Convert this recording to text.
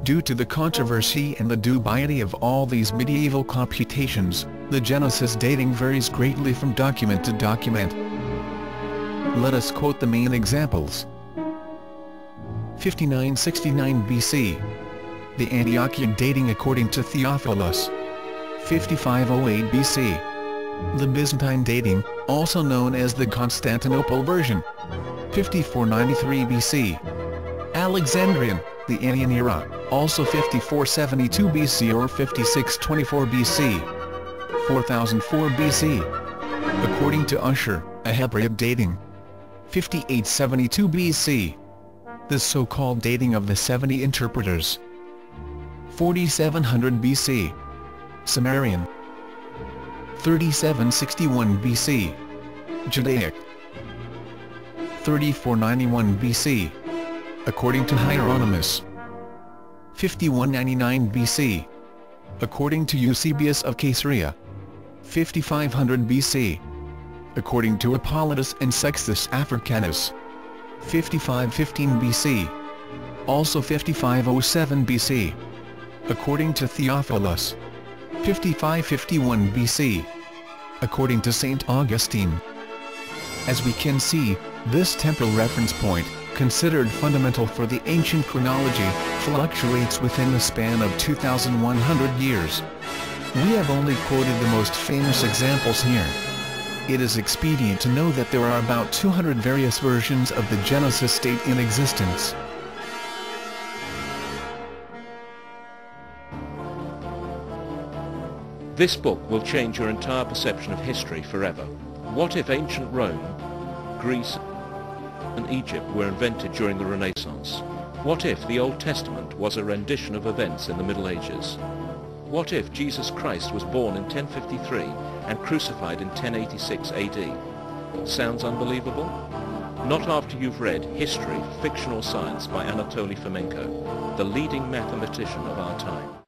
Due to the controversy and the dubiety of all these medieval computations, the Genesis dating varies greatly from document to document. Let us quote the main examples. 5969 BC. The Antiochian dating according to Theophilus. 5508 BC. The Byzantine dating, also known as the Constantinople version. 5493 BC. Alexandrine, the Annian era, also 5472 BC or 5624 BC. 4004 BC. According to Usher, a Hebraic dating. 5872 BC. The so-called dating of the 70 interpreters. 4700 BC. Sumerian. 3761 BC. Judaic. 3491 BC. According to Hieronymus. 5199 BC. According to Eusebius of Caesarea. 5500 BC. According to Hippolytus and Sextus Africanus. 5515 BC. Also 5507 BC. According to Theophilus. 5551 BC. According to St. Augustine. As we can see, this temporal reference point, considered fundamental for the ancient chronology, fluctuates within the span of 2,100 years. We have only quoted the most famous examples here. It is expedient to know that there are about 200 various versions of the Genesis date in existence. This book will change your entire perception of history forever. What if ancient Rome, Greece, and Egypt were invented during the Renaissance? What if the Old Testament was a rendition of events in the Middle Ages? What if Jesus Christ was born in 1053 and crucified in 1086 AD? Sounds unbelievable? Not after you've read History, Fiction or Science by Anatoly Fomenko, the leading mathematician of our time.